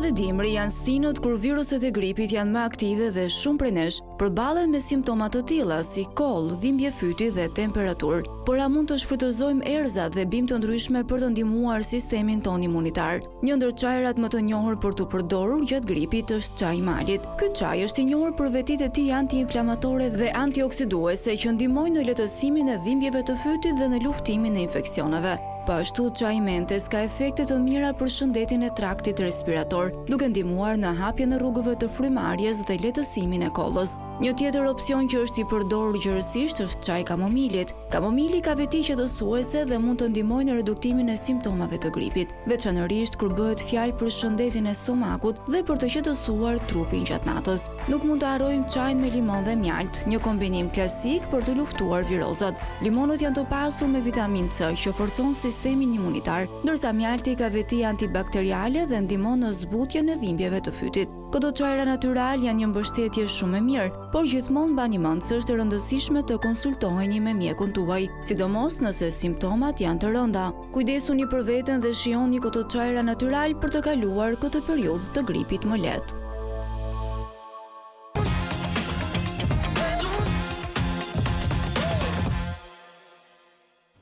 dhe dimri janë stinët kur viruset e gripit janë më aktive dhe shumë prej nesh përballen me simptoma të tilla si koll, dhimbje fyti dhe temperaturë. Por a mund të shfrytëzojmë erëzat dhe bimë të ndryshme për të ndihmuar sistemin ton imunitar? Një ndër çajrat më të njohur për të përdorur gjatë gripit është çaji i malit. Ky çaj është i njohur për vetitë e tij antiinflamatore dhe antioksiduese që ndihmojnë në lehtësimin e dhimbjeve të fytit dhe në luftimin e infeksioneve. Po ashtu çaji mentes ka efekte të mira për shëndetin e traktit respirator, duke ndihmuar në hapjen e rrugëve të frymarrjes dhe lehtësimin e kollës. Një tjetër opsion që është i përdorur gjërësisht është çaji kamomili. Kamomili ka veti qetësuese dhe mund të ndihmojë në reduktimin e simptomave të gripit, veçanërisht kur bëhet fjalë për shëndetin e stomakut dhe për të qetësuar trupin gjatë natës. Nuk mund të harrojmë çajin me limon dhe mjalt, një kombinim klasik për të luftuar virozat. Limonët janë të pasur me vitamin C që forcon sistemin imunitar, ndërsa mjalti ka veti antibakteriale dhe ndihmon në zbutjen e dhimbjeve të fytit. Këto çajra natyral janë një mbështetje shumë e mirë, por gjithmonë mbani mend se është e rëndësishme të konsultoheni me mjekun tuaj, sidomos nëse simptomat janë të rënda. Kujdesuni për veten dhe shijoni këto çajra natyral për të kaluar këtë periudhë të gripit më lehtë.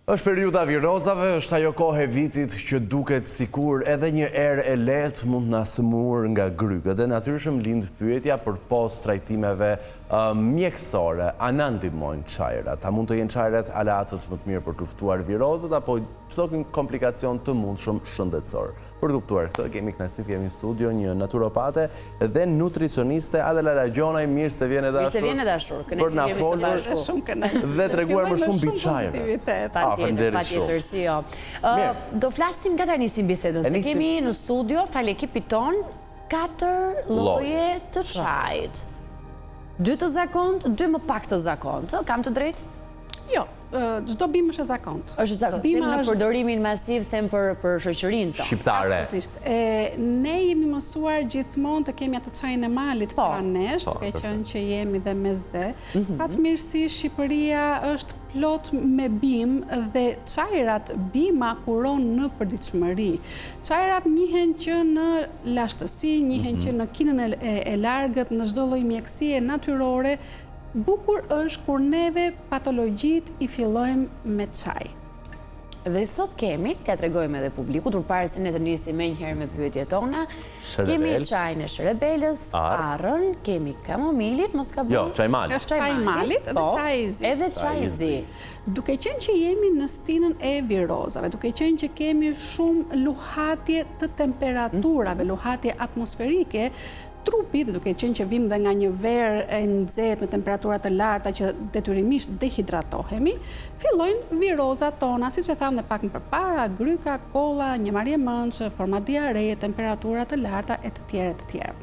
Është periudha virozave, është ajo kohë e vitit që duket sikur edhe një erë e lehtë mund na sëmurë nga grykët. Dhe natyrisht lind pyetja për pos trajtimeve mjekësore, a na ndihmojnë çajrat? A mund të jenë çajrat aleatët më të mirë për të luftuar virozat apo çdo komplikacion të mundshëm shëndetësor? Për të kuptuar këtë, kemi në studio një naturopate dhe nutricioniste, Adela Lagjonaj, mirë se vjen e dashur. Mirë se vjen e dashur, për na folur dhe treguar më shumë mbi çajrat. Patjetër, si jo. Do flasim nga tani si bisedën, se kemi në studio, fal ekipit ton, 4 lloje të çajit. 2 të zakont, 2 më pak të zakont. Kam të drejtë? Jo, çdo bimë është e zakont. Është zakont. Them në përdorimin masiv, them për shoqërinë tonë. Shqiptare. Ne jemi mësuar gjithmonë të kemi atë çajin e malit pra nesh, duke qenë që jemi dhe mesdhe. Fatmirësisht Shqipëria është plot me bimë dhe çajrat bima kuron në përditshmëri. Çajrat njihen që në lashtësi, njihen që në kinën e largët, në çdo lloj mjekësie natyrore. Bukur është kur neve patologjit i fillojmë me çaj. Dhe sot kemi, t'ja tregojmë edhe publikut, përpara se ne të nisim menjëherë me pyetjet tona, kemi çajin e shërebelës, arrën, kemi kamomilin, mos ka bërë? Jo, çaj malit. Është çaj malit dhe çaj i zi. Edhe çaj i zi. Duke qenë që jemi në stinën e virozave, duke qenë që kemi shumë luhatje të temperaturave, luhatje atmosferike, trupi, dhe duke qenë që vim dhe nga një verë e nxehtë me temperaturat të larta që detyrimisht dehidratohemi, fillojnë virozat tona, siç e thamë pak më përpara, gryka, kolla, njëmarrje mëndshë, forma diareje, temperaturat të larta e të tjera.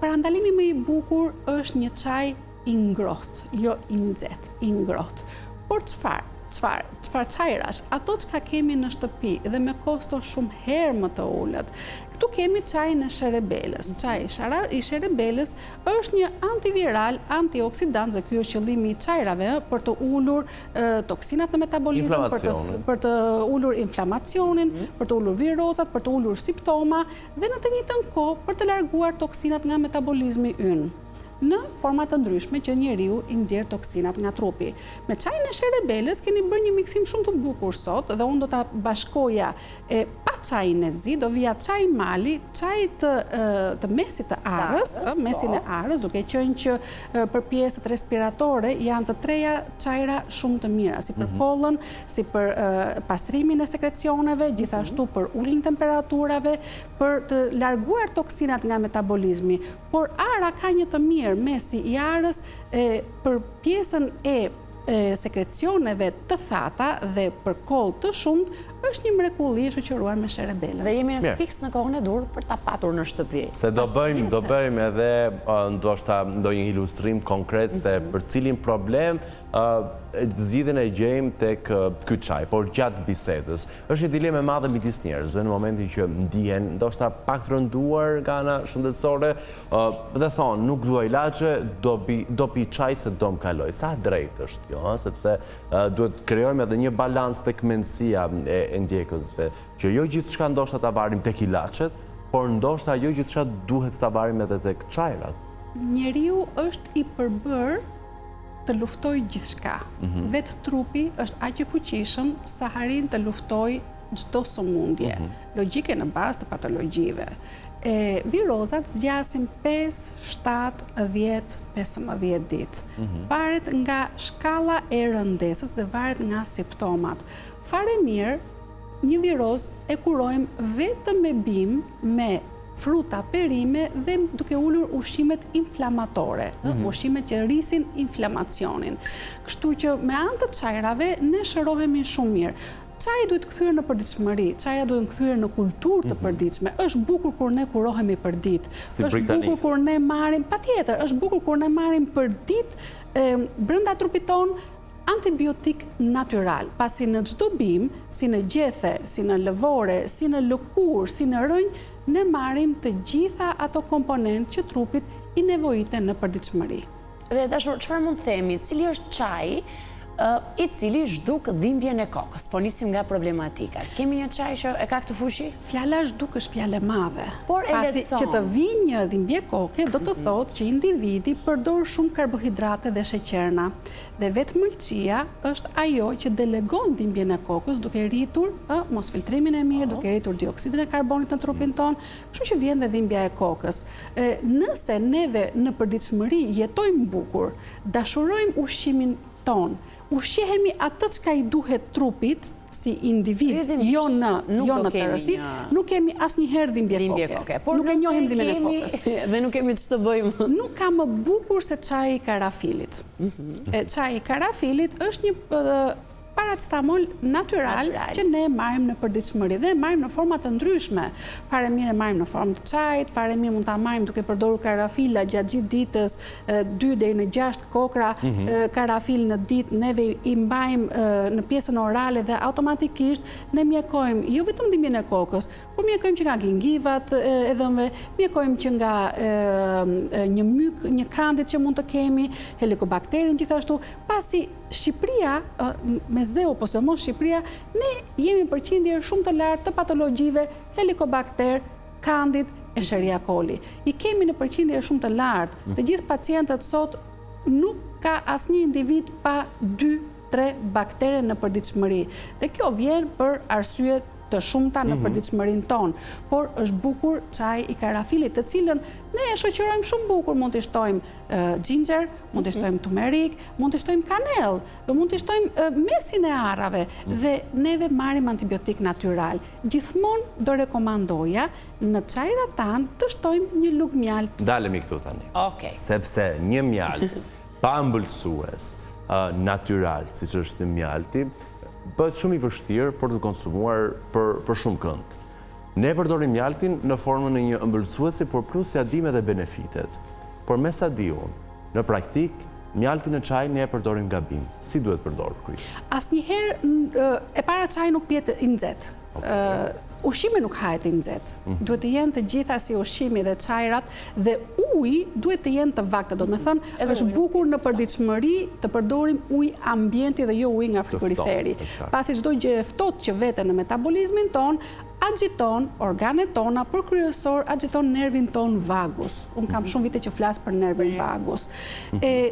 Parandalimi më i bukur është një çaj i ngrohtë, jo i nxehtë, i ngrohtë. Por çfarë çajrash? Ato çka kemi në shtëpi dhe me kosto shumë herë më të ulët. Këtu kemi çajin e shërebelës. Çaji i shërebelës është një antiviral, antioksidant, dhe ky është qëllimi i çajrave, për të ulur toksinat në metabolizëm, për të ulur inflamacionin, për të ulur virozat, për të ulur simptoma dhe në të njëjtën kohë për të larguar toksinat nga metabolizmi ynë në forma të ndryshme që njeriu i nxjerr toksinat nga trupi. Me çajin e shërebelës keni bërë një miksim shumë të bukur sot dhe unë do ta bashkoja pa çajin e zi, do vija çaj mali, çaj të mesit të arrës, mesin e arrës, duke qenë që për pjesët respiratore janë të treja çajra shumë të mira, si për kollën, si për pastrimin e sekrecioneve, gjithashtu për uljen e temperaturave, për të larguar toksinat nga metabolizmi. Por ara ka një të mirë, mesi i arës për pjesën e sekrecioneve të thata dhe për kollë të shumt është një mrekulli e shoqëruar me shërebelën. Dhe jemi në fiks në kohën e dur për ta patur në shtëpi. Se do bëjmë edhe ndoshta ndonjë ilustrim konkret se për cilin problem zgjidhjen e gjejmë tek ky çaj, por gjatë bisedës. Është një dilemë e madhe midis njerëzve në momentin që ndihen ndoshta pak të rënduar nga ana shëndetësore dhe thonë nuk dua ilaçe, do pi çaj se do më kaloj. Sa drejt është kjo, sepse duhet krijojmë edhe një balancë tek mendësia e ndjekësve, që jo gjithçka ndoshta ta marrim tek ilaçet, por ndoshta ajo që çfarë duhet ta marrim edhe tek çajrat. Njeriu është i përbërë të luftoj gjithçka. Vetë trupi është aq i fuqishëm sa arrin të luftoj çdo sëmundje. Logjike në bazë të patologjive. Virozat zgjasin 5, 7, 10, 15 ditë. Varet nga shkalla e rëndesës dhe varet nga simptomat. Fare mirë, një viroz e kurojmë vetëm me bim, me fruta, perime dhe duke ullur ushqimet inflamatore, ushqimet që rrisin inflamacionin. Kështu që me anë të çajrave ne shërohemi shumë mirë. Çaji duhet kthyer në përditshmëri, çaja duhet kthyer në kulturë të përditshme. Është bukur kur ne kurohemi për ditë. Është bukur kur ne marrim, patjetër, është bukur kur ne marrim për ditë brenda trupit ton antibiotik natyral, pasi në çdo bim, si në gjethe, si në lëvore, si në lëkur, si në rënj, ne marrim të gjitha ato komponentë që trupit i nevojiten në përditshmëri. Dhe dashur, çfarë mund të themi, cili është çaji i cili zhduk dhimbjen e kokës, po nisim nga problematikat. Kemi një çaj që e ka këtë fuqi? Fjala zhduk është fjalë e madhe. Por e pasi që të vinë një dhimbje koke, do të thotë që individi përdor shumë karbohidrate dhe sheqerna. Dhe vetë mëlçia është ajo që delegon dhimbjen e kokës duke rritur mos filtrimin e mirë, duke rritur dioksidin e karbonit në trupin ton, kështu që vjen dhe dhimbja e kokës. Nëse neve në përditshmëri jetojmë bukur, dashurojmë ushqimin ton, ushqehemi atë çka i duhet trupit si individ, jo në tërësi, nuk kemi asnjëherë dhimbje koke. Por nuk e njohim dhimbjen e kokës. Dhe nuk kemi ç'të bëjmë. Nuk ka më bukur se çaji i karafilit. Çaji i karafilit është një paracetamol natyral që ne marrim në përditshmëri dhe marrim në forma të ndryshme. Fare mirë marrim në formë të çajit, fare mirë mund ta marrim duke përdorur karafila gjatë gjithë ditës, 2 deri në 6 kokra karafil në ditë, neve i mbajmë në pjesën orale dhe automatikisht ne mjekojmë jo vetëm dhimbjen e kokës, por mjekojmë që nga gingivat e dhëmbëve, mjekojmë që nga një myk, një kandit që mund të kemi, helikobakterin gjithashtu, pasi Shqipëria, me zdeu, po sidomos Shqipëria, ne jemi përqindje shumë të lartë të patologjive helikobakter, kandid, Escherichia coli. I kemi në përqindje shumë të lartë. Të gjithë pacientët sot nuk ka asnjë individ pa 2-3 baktere në përditshmëri. Dhe kjo vjen për arsye të shumta në përditshmërinë tonë, por është bukur çaji i karafilit, të cilën ne e shoqërojmë shumë bukur, mund të shtojmë ginger, mund të shtojmë turmerik, mund të shtojmë kanell, mund të shtojmë mesin e arrave dhe neve marrim antibiotik natyral. Gjithmonë do rekomandoja në çajrat tanë të shtojmë një lugë mjalt. Dalemi këtu tani. Okej. Sepse një mjalt pa ëmbëlsues natyral, siç është mjalti, bëhet shumë i vështirë për të konsumuar për shumë kënd. Ne përdorim mjaltin në formën e një ëmbëlsuesi, por plus ja dim edhe benefitet. Por me sa di unë, në praktik, mjaltin e çaj ne e përdorim gabim. Si duhet përdorur ky? Asnjëherë e para çaji nuk pihet i nxehtë. Ushqimi nuk hahet i nxehtë. Duhet të jenë të gjitha si ushqimi dhe çajrat dhe uji duhet të jenë të vakte. Do me thënë, është bukur në përditshmëri të përdorim ujë ambienti dhe jo ujë nga frigoriferi. Pasi çdo gjë e ftohtë që vete në metabolizmin ton, agjiton organet tona, por kryesor agjiton nervin ton vagus. Unë kam shumë vite që flas për nervin vagus.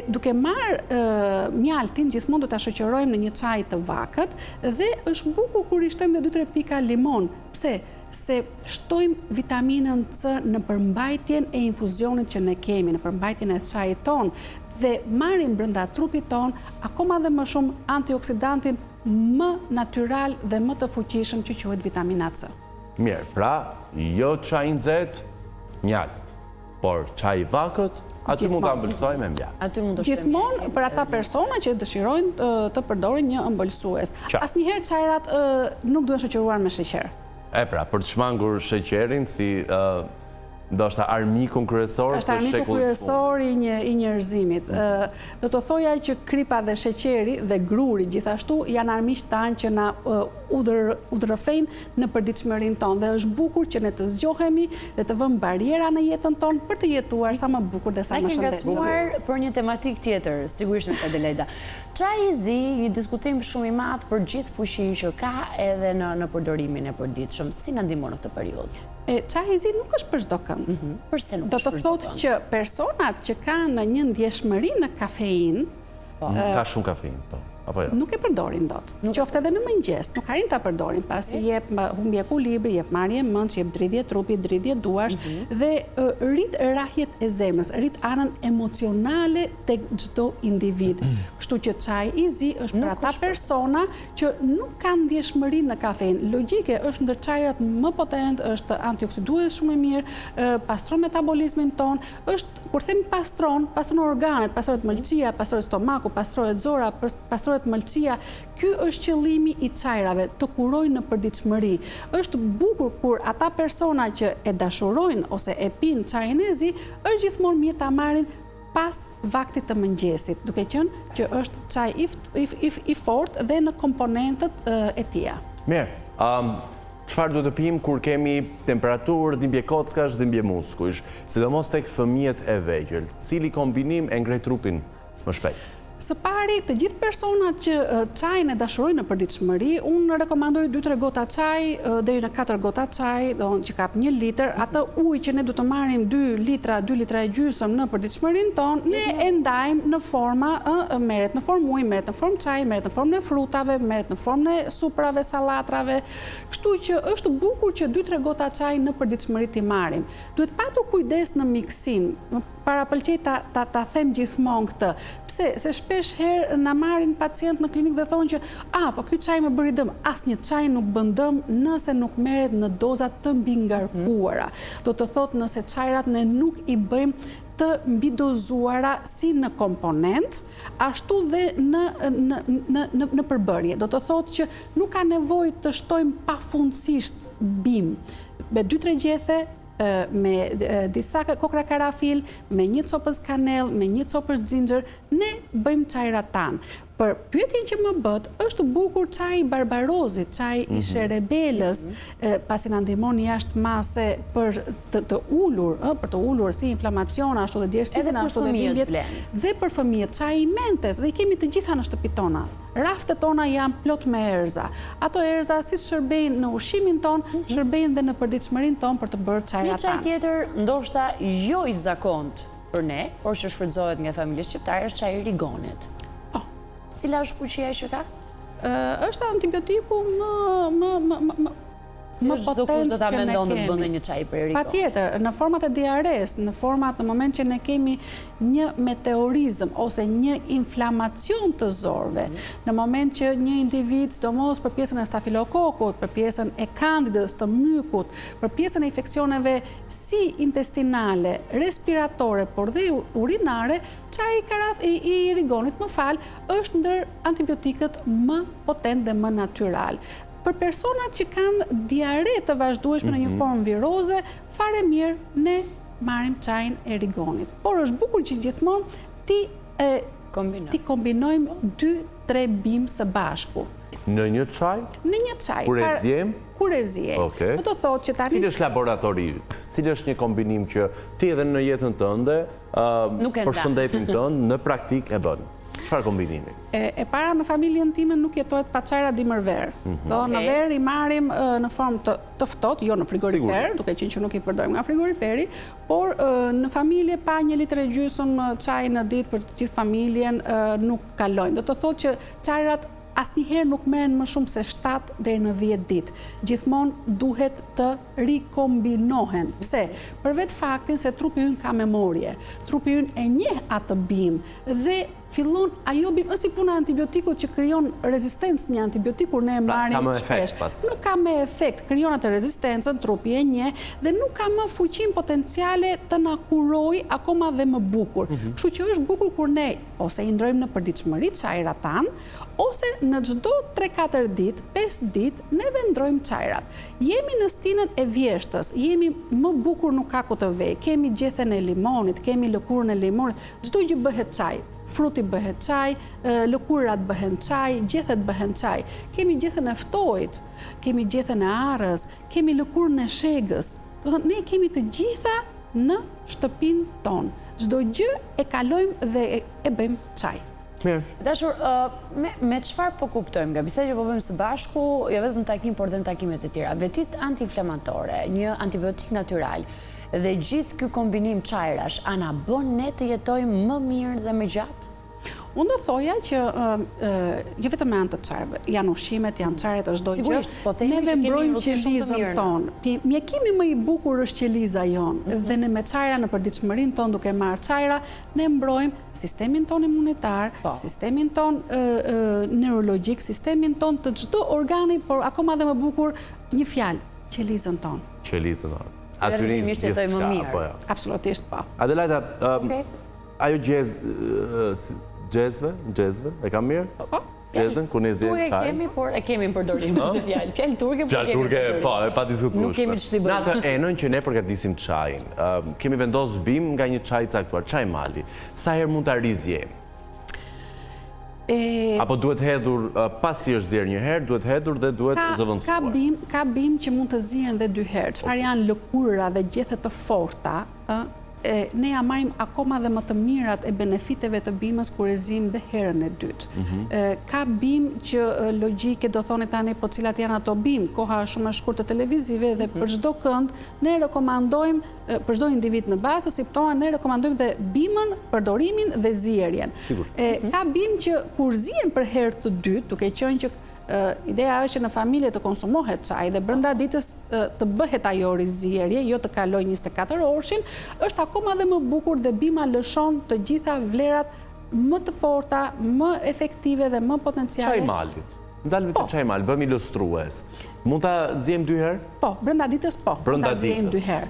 Duke marrë mjaltin, gjithmonë do ta shoqërojmë në një çaj të vakët dhe është bukur kur i shtojmë 2-3 pika limon. Pse? Se shtojmë vitaminën C në përmbajtjen e infuzionit që ne kemi, në përmbajtjen e çajit ton dhe marrim brenda trupit ton akoma dhe më shumë antioksidantin më natyral dhe më të fuqishëm që quhet vitamina C. Mirë, pra, jo çaj i nxehtë, mjalt, por çaj i vakët, aty mund ta ëmbëlsojmë me mjalt. Gjithmonë për ata persona që dëshirojnë të përdorin një ëmbëlsues. Asnjëherë çajrat nuk duhen shoqëruar me sheqer. Pra, për të shmangur sheqerin, si ndoshta armikun kryesor të shekullit. Është armiku kryesor i njerëzimit. Do të thoja që kripa dhe sheqeri dhe gruri gjithashtu janë armiq tanë që na udhërrëfejnë në përditshmërinë tonë dhe është bukur që ne të zgjohemi dhe të vëmë bariera në jetën tonë për të jetuar sa më bukur dhe sa më shëndetshëm. Ne kemi ngacmuar për një tematik tjetër, sigurisht me Adelaida. Çaji i zi, një diskutim shumë i madh për gjithë fuqinë që ka edhe në përdorimin e përditshëm. Si na ndihmon në këtë periudhë? Çaji i zi nuk është për çdo kënd. Përse nuk është për çdo kënd? Do të thotë që personat që kanë një ndjeshmëri në kafeinë, ka shumë kafeinë, po. Apo jo? Nuk e përdorin dot. Qoftë edhe në mëngjes, nuk arrin ta përdorin, pasi jep humbje ekuilibri, jep marrje mendje, jep dridhje trupi, dridhje duash dhe rrit rrahjet e zemrës, rrit anën emocionale tek çdo individ. Kështu që çaji i zi është për ata persona që nuk kanë ndjeshmëri në kafeinë. Logjike, është ndër çajrat më potent, është antioksidues shumë i mirë, pastron metabolizmin ton, është kur themi pastron organet, pastrohet mëlçia, pastrohet stomaku, pastrohet zora, pastrohet mëlçia. Ky është qëllimi i çajrave, të kurojnë në përditshmëri. Është bukur kur ata persona që e dashurojnë ose e pinë çajin e zi, është gjithmonë mirë ta marrin pas vaktit të mëngjesit, duke qenë që është çaj i fortë dhe në komponentët e tija. Mirë, çfarë duhet të pim kur kemi temperaturë, dhimbje kockash, dhimbje muskujsh, sidomos tek fëmijët e vegjël? Cili kombinim e ngrej trupin më shpejt? Së pari, të gjithë personat që çajin e dashurojnë në përditshmëri, unë rekomandoj 2-3 gota çaj deri në 4 gota çaj, që kap 1 litër, atë ujë që ne du të marrim 2 litra e gjysmë në përditshmërinë tonë, ne e ndajmë në forma, merret në formë ujë, merret në formë çaj, merret në formë e frutave, merret në formë e suprave, sallatrave. Kështu që është bukur që 2-3 gota çaj në përditshmëri t'i marrim. Duhet patur kujdes në miksim. Parapëlqej ta them gjithmonë këtë. Pse? Se shpesh herë na marrin pacient në klinikë dhe thonë që po ky çaj më bëri dëm. Asnjë çaj nuk bën dëm nëse nuk merret në doza të mbingarkuara. Do të thotë nëse çajrat ne nuk i bëjmë të mbidozuara si në komponent, ashtu dhe në përbërje. Do të thotë që nuk ka nevojë të shtojmë pafundësisht bim. Me 2-3 gjethe, me disa kokra karafil, me 1 copës kanell, me 1 copës xhinxher, ne bëjmë çajrat tanë. Për pyetjen që më bët, është bukur çaji barbarozit, çaji i sherebelës, pasi na ndihmon jashtë mase për të ulur si inflamacion, ashtu dhe djersitën, ashtu dhe dhimbjet, dhe për fëmijët, çaji i mentes, dhe i kemi të gjitha në shtëpi tona. Raftet tona janë plot me erza. Ato erza si shërbejnë në ushqimin ton, shërbejnë dhe në përditshmërinë ton për të bërë çajrat tanë. Një çaj tjetër, ndoshta jo i zakont për ne, por që shfrytëzohet nga familjet shqiptare, është çaji i rigonit. Cila është fuqia që ka? Është antibiotiku më potent do ta mendon të bënte një çaj për rigon. Patjetër, në format e diares, në moment që ne kemi një meteorizëm ose një inflamacion të zorve, në moment që një individ, sidomos për pjesën e stafilokokut, për pjesën e kandidës të mykut, për pjesën e infeksioneve si intestinale, respiratore, por dhe urinare, çaji i rigonit, është ndër antibiotikët më potent dhe më natyral. Për personat që kanë diare të vazhdueshme në një formë viroze, fare mirë ne marrim çajin e rigonit. Por është bukur që gjithmonë ti kombinojmë 2-3 bim së bashku. Në një çaj? Në një çaj. Kur e zjem? Kur e zjem. Do të thotë që tani... Cili është laboratori yt? Cili është një kombinim që ti edhe në jetën tënde, për shëndetin tënd, në praktik e bën? Çfarë kombinimi? E para, në familjen time nuk jetohet pa çajra dimër-ver. Në ver i marrim në formë të ftohtë, jo në frigorifer, duke qenë që nuk i përdorim nga frigoriferi, por në familje pa 1 litër e gjysmë çaj në ditë për të gjithë familjen nuk kalojnë. Do të thotë që çajrat asnjëherë nuk merren më shumë se 7 deri në 10 ditë. Gjithmonë duhet të rikombinohen. Pse? Për vetë faktin se trupi ynë ka memorje. Trupi ynë e njeh atë bim dhe fillon ajo bim, është si puna antibiotikut që krijon rezistencë një antibiotik kur ne e marrim shpesh. Nuk ka më efekt, krijon atë rezistencën, trupi e njeh dhe nuk ka më fuqinë potenciale të na kuroj akoma dhe më bukur. Kështu që është bukur kur ne ose i ndrojmë në përditshmëri çajrat tan, ose në çdo 3-4 ditë, 5 ditë, ne vendrojmë çajrat. Jemi në stinën e vjeshtës, jemi më bukur, nuk ka ku të vej. Kemi gjethen e limonit, kemi lëkurën e limonit, çdo gjë bëhet çaj. Fruti bëhet çaj, lëkurat bëhen çaj, gjethet bëhen çaj. Kemi gjethen e ftojit, kemi gjethen e arrës, kemi lëkurën e shegës. Do thënë, ne kemi të gjitha në shtëpinë tonë. Çdo gjë e kalojmë dhe e bëjmë çaj. Dashur, me çfarë po kuptojmë nga bisedë që po bëjmë së bashku, jo vetëm takim, por dhe në takimet e tjera. Vetit antiinflamatore, një antibiotik natyral dhe gjithë ky kombinim çajrash, a na bën ne të jetojmë më mirë dhe më gjatë? Unë do thoja që jo vetëm me anë të çajrave, janë ushqimet, janë çajret, çdo gjë. Sigurisht, po themi që mbrojmë qelizën tonë. Mjekimi më i bukur është qeliza jonë dhe ne me çajra në përditshmërinë tonë duke marrë çajra, ne mbrojmë sistemin tonë imunitar, sistemin tonë neurologjik, sistemin tonë të çdo organi, por akoma dhe më bukur një fjalë, qelizën tonë. Qelizën tonë. Aty nis gjithçka më mirë. Absolutisht po. Adelaida, ajo Gjezve, e kam mirë? Po. Gjezën, ku ne zjen çaj. Kemi, por e kemi në përdorim si fjalë. Fjalë turke, por kemi në përdorim. Po, e pa diskutueshme. Nuk kemi ç'ti bëjmë. Në atë enën që ne përgatisim çajin, kemi vendosur bim nga një çaj caktuar, çaj mali. Sa herë mund ta rizjemi? Apo duhet hedhur, pasi është zjerë një herë, duhet hedhur dhe duhet zëvendësuar? Ka bim që mund të zihen dhe 2 herë. Çfarë janë lëkura dhe gjethet të forta, ne ja marrim akoma dhe më të mirat e benefiteve të bimës kur e zim dhe herën e dytë. Ka bim që logjike do thoni tani, po cilat janë ato bim, koha shumë e shkurtë të televizive dhe për çdo kënd ne rekomandojmë, për çdo individ në bazë të simptoma, ne rekomandojmë dhe bimën, përdorimin dhe zjerjen. Ka bim që kur zihen për herë të dytë, duke qenë që ideja është që në familje të konsumohet çaj dhe brenda ditës të bëhet ajo rizjerje, jo të kaloj 24 orëshin, është akoma dhe më bukur dhe bima lëshon të gjitha vlerat më të forta, më efektive dhe më potenciale. Çaj malit. Ndalemi te çaj mal, bëmi ilustrues. Mund ta zjem 2 herë? Po, brenda ditës po. Brenda ditës. Zjem 2 herë.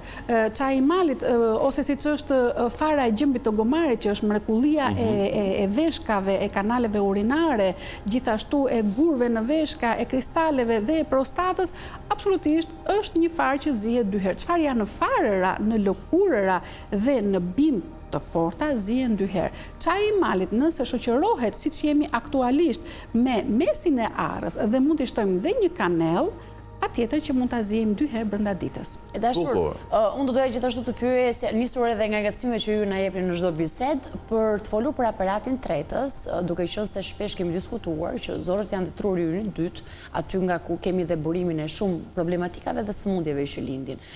Çaji i malit ose siç është fara e gjëmbit të gomarit që është mrekullia e veshkave, e kanaleve urinare, gjithashtu e gurve në veshka, e kristaleve dhe e prostatës, absolutisht është një farë që zihet 2 herë. Çfarë janë në farëra, në lëkurëra dhe në bim të forta zihen 2 herë. Çaji i malit nëse shoqërohet siç jemi aktualisht me mesin e arrës dhe mund të shtojmë dhe një kanell, patjetër që mund ta ziejmë 2 herë brenda ditës. E dashur, unë do doja gjithashtu të pyes, nisur edhe nga ngacmime që ju na jepni në çdo bisedë, për të folur për aparatin tretës, duke qenë se shpesh kemi diskutuar që zorët janë të truri yrin dytë, aty nga ku kemi dhe burimin e shumë problematikave dhe sëmundjeve që lindin.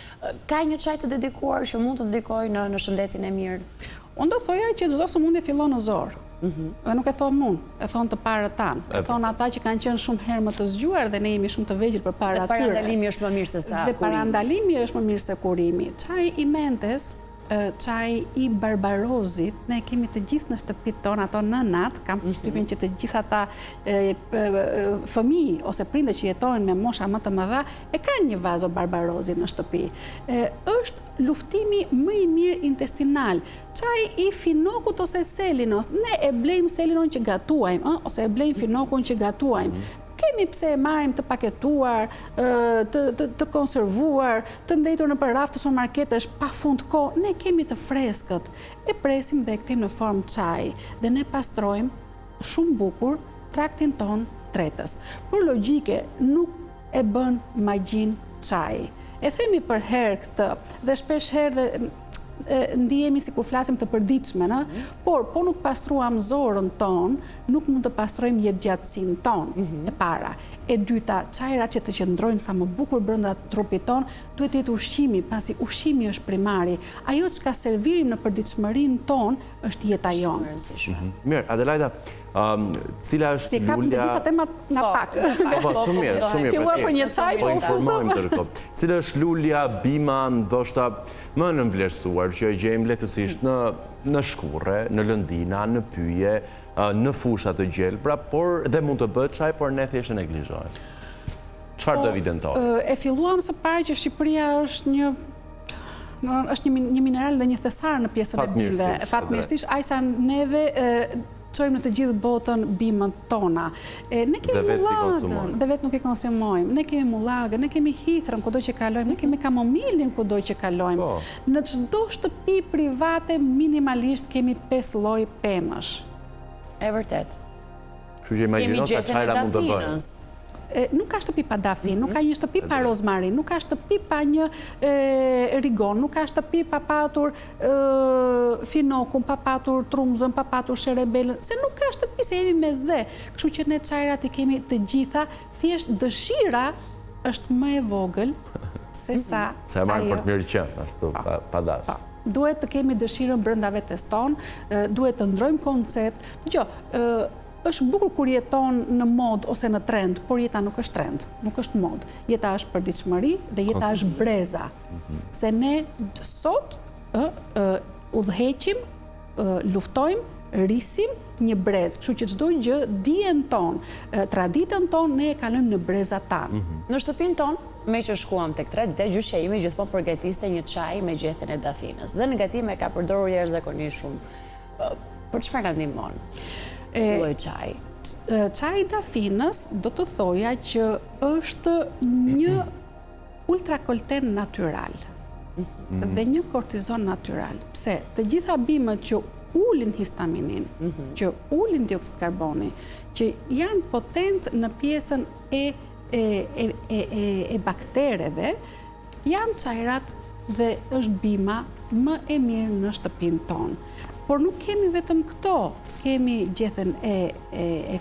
Ka një çaj të dedikuar që mund të dedikojë në shëndetin e mirë? Unë do thoja që çdo sëmundje fillon në zor. Dhe nuk e thonë unë, e thonë të parët tanë. E thonë ata që kanë qenë shumë herë më të zgjuar dhe ne jemi shumë të vegjël për para atyre. Dhe parandalimi është më mirë se sa kurimi. Dhe parandalimi është më mirë se kurimi. Çaji i mentes, çaji i barbarozit, ne kemi të gjithë në shtëpitë tonë, ato nënat, kam përshtypjen që të gjithë ata fëmijë ose prindër që jetojnë me mosha më të mëdha e kanë një vazo barbarozi në shtëpi. Është luftimi më i mirë intestinal. Çaji i finokut ose selinos, ne e blejmë selinon që gatuajmë, ose e blejmë finokun që gatuajmë. Kemi pse e marrim të paketuar, të konservuar, të ndetur në rafte supermarketesh pa fund kohë, ne kemi të freskët. E presim dhe e kthejmë në formë çaji dhe ne pastrojmë shumë bukur traktin ton tretës. Por logjike nuk e bën magjin çaji. E themi për herë këtë dhe shpesh herë dhe ndihemi si kur flasim të përditshme, por po nuk pastruam zorën ton, nuk mund të pastrojmë jetëgjatësinë ton, e para. E dyta, çajrat që të qëndrojnë sa më bukur brenda trupit ton, duhet jetë ushqimi, pasi ushqimi është primari. Ajo çka servirim në përditshmërinë ton është jeta jonë. Mirë, Adelaida, Cila është Si kapën të gjitha temat nga pak. Shumë mirë. Filluar për një çaj, po u informojmë ndërkohë. Cila është lulja, bima, ndoshta më në vlerësuar që e gjejmë lehtësisht në shkurre, në lëndina, në pyje, në fusha të gjelbra, por dhe mund të bëhet çaj, por ne thjesht e neglizhojmë. Çfarë do evidentojë? E filluam së pari që Shqipëria është një mineral dhe një thesar në pjesën e bimëve. Fatmirësisht, ajsa neve çojmë në të gjithë botën bimët tona. Ne kemi mullagën, dhe vetë nuk e konsumojmë. Ne kemi mullagën, ne kemi hithrën kudo që kalojmë, ne kemi kamomilin kudo që kalojmë. Në çdo shtëpi private minimalisht kemi 5 lloj pemësh. E vërtet. Kështu që imagjino sa çajra mund të bëjnë. Nuk ka shtëpi pa dafin, nuk ka një shtëpi pa rozmarin, nuk ka shtëpi pa një rigon, nuk ka shtëpi pa patur finokun, pa patur trumzën, pa patur sherebelën, se nuk ka shtëpi se jemi mes dhe. Kështu që ne çajrat i kemi të gjitha, thjesht dëshira është më e vogël se sa ajo. Se e marrë për të mirë qenë, ashtu pa dash. Duhet të kemi dëshirën brenda vetes tonë, duhet të ndrojmë koncept. Është bukur kur jeton në mod ose në trend, por jeta nuk është trend, nuk është mod. Jeta është përditshmëri dhe jeta është breza. Se ne sot udhëheqim, luftojmë, rrisim një brez. Kështu që çdo gjë, dijen tonë, traditën tonë, ne e kalojmë në brezat tanë. Në shtëpinë tonë, me që shkuam tek tret, dhe gjyshja ime gjithmonë përgatiste një çaj me gjethen e dafinës. Dhe në gatim e ka përdorur jashtëzakonisht shumë. Për çfarë na ndihmon? Çaji dafinës do të thoja që është një ultrakolten natyral dhe një kortizon natyral. Pse? Të gjitha bimët që ulin histaminin, që ulin dioksid karboni, që janë potent në pjesën e baktereve, janë çajrat dhe është bima më e mirë në shtëpinë tonë. Por nuk kemi vetëm këto, kemi gjethen e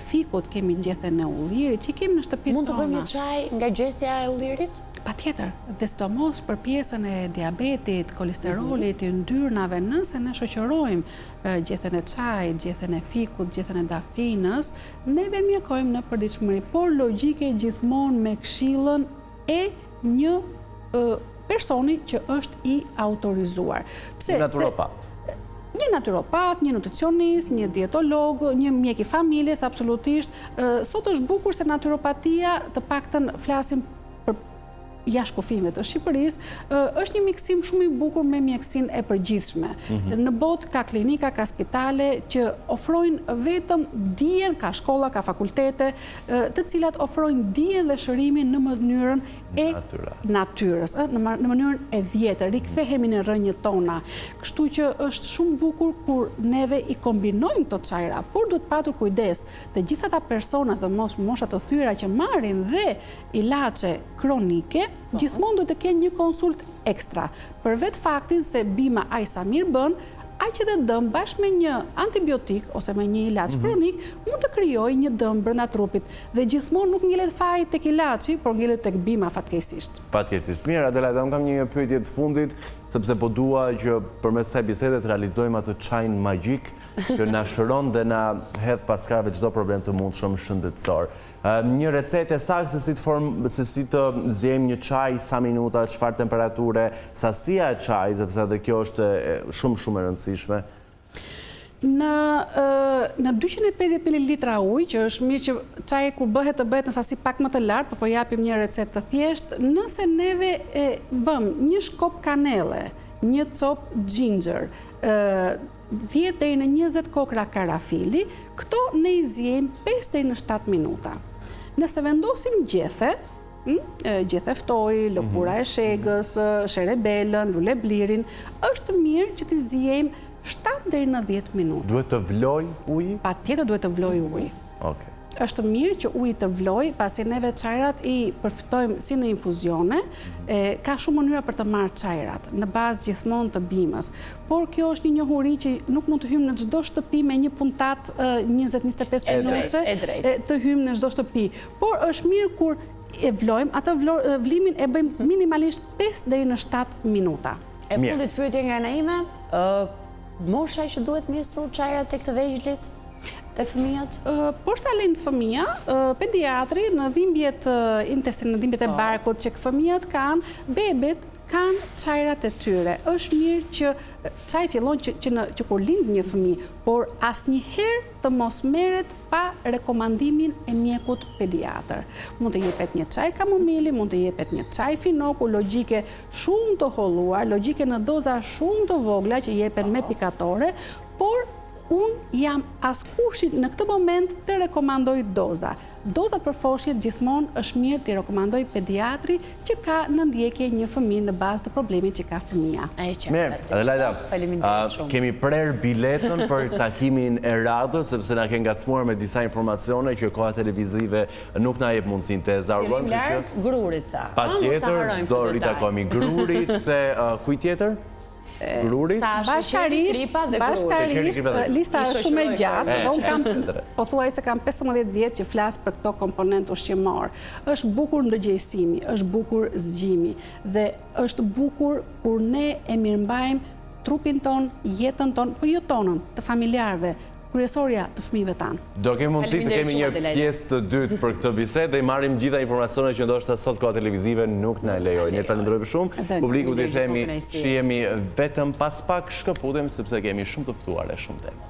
fikut, kemi gjethen e ullirit, që kemi në shtëpinë tona. Mund të bëjmë një çaj nga gjethja e ullirit? Patjetër, dhe sidomos për pjesën e diabetit, kolesterolit, yndyrnave, nëse ne shoqërojmë gjethen e çajit, gjethen e fikut, gjethen e dafinës, neve mjekojmë në përditshmëri, por logjike gjithmonë me këshillën e një personi që është i autorizuar. Naturopat. Një naturopat, një nutricionist, një dietolog, një mjek i familjes, absolutisht. Sot është bukur se naturopatia, të paktën flasim për jashtë kufimit të Shqipërisë, është një miksim shumë i bukur me mjekësinë e përgjithshme. Në botë ka klinika, ka spitale që ofrojnë vetëm dijen, ka shkolla, ka fakultete, të cilat ofrojnë dijen dhe shërimin në mënyrën e natyrës, në mënyrën e vjetër, rikthehemi në rrënjët tona. Kështu që është shumë bukur kur neve i kombinojmë këto çajra, por duhet patur kujdes të gjitha ata persona, sidomos mosha të thyra që marrin dhe ilaçe kronike, gjithmonë do të kenë një konsult ekstra. Për vetë faktin se bima aq sa mirë bën, aq edhe dëm bashkë me një antibiotik ose me një ilaç kronik mund të krijojë një dëm brenda trupit. Dhe gjithmonë nuk ngjelet faji tek ilaçi, por ngjelet tek bima fatkeqësisht. Fatkeqësisht. Mirë, Adelaida, unë kam një pyetje të fundit, sepse po dua që përmes kësaj bisede të realizojmë atë çajin magjik që na shëron dhe na hedh pas krave çdo problem të mundshëm shëndetësor. Një recetë saktë se si të zgjejmë një çaj, sa minuta, çfarë temperature, sasia e çajit, sepse edhe kjo është shumë e rëndësishme. Në 250 ml ujë, që është mirë që çaji kur bëhet të bëhet në sasi pak më të lartë, po japim një recetë të thjeshtë, nëse neve vëmë një shkop kanele, një cop ginger, 10 deri në 20 kokra karafili, këto ne i zgjejmë 5 deri në 7 minuta. Nëse vendosim gjethe ftoj, lëkura e shegës, sherebelën, lule blirin, është mirë që t'i zgjejmë 7 deri në 10 minuta. Duhet të vloj uji? Patjetër duhet të vloj uji. Okej. Është mirë që uji të vloj, pasi neve çajrat i përfitojmë si në infuzione, ka shumë mënyra për të marrë çajrat, në bazë gjithmonë të bimës. Por kjo është një njohuri që nuk mund të hymë në çdo shtëpi me një puntat 20-25 minutë të hymë në çdo shtëpi. Por është mirë kur e vlojmë, atë vlimin e bëjmë minimalisht 5 deri në 7 minuta. E fundit pyetje nga ana ime, mosha që duhet nisur çajrat tek të vegjëlit? të fëmijët? Por sa lind fëmija, pediatri në dhimbjet intestin, në dhimbjet e barkut që fëmijët kanë, bebet kanë çajrat e tyre. Është mirë që çaji fillon që kur lind një fëmijë, por asnjëherë të mos merret pa rekomandimin e mjekut pediatër. Mund të jepet një çaj kamomili, mund të jepet një çaj finoku, logjike shumë të holluar, logjike në doza shumë të vogla që jepen me pikatore, por unë jam askushit në këtë moment të rekomandoj doza. Dozat për foshnjët gjithmonë është mirë të rekomandoj pediatri që ka në ndjekje një fëmijë në bazë të problemit që ka fëmia. Mirë, Adelaida, kemi prerë biletën për takimin e radhës, sepse na ke ngacmuar me disa informacione që koha televizive nuk na jep mundësinë të zargojmë. Të larg grurit tha. Patjetër, do ritakohemi grurit dhe kujt tjetër? Grurit? Bashkarisht, lista është shumë e gjatë, dhe unë kam, pothuajse kam 15 vjetë që flasë për këto komponent ushqimor. Është bukur ndërgjegjësimi, është bukur zgjimi, dhe është bukur kur ne e mirëmbajmë trupin ton, jetën ton, po jo tonën, të familjarëve, kryesorja të fëmijëve tanë. Do kemi mundësi të kemi një pjesë të dytë për këtë bisedë dhe i marrim gjitha informacione që ndoshta sot koha televizive nuk na lejojnë. Ne falenderojmë shumë. Publiku do të themi, shihemi vetëm pas pak shkëputem sepse kemi shumë të ftuar e shumë temë.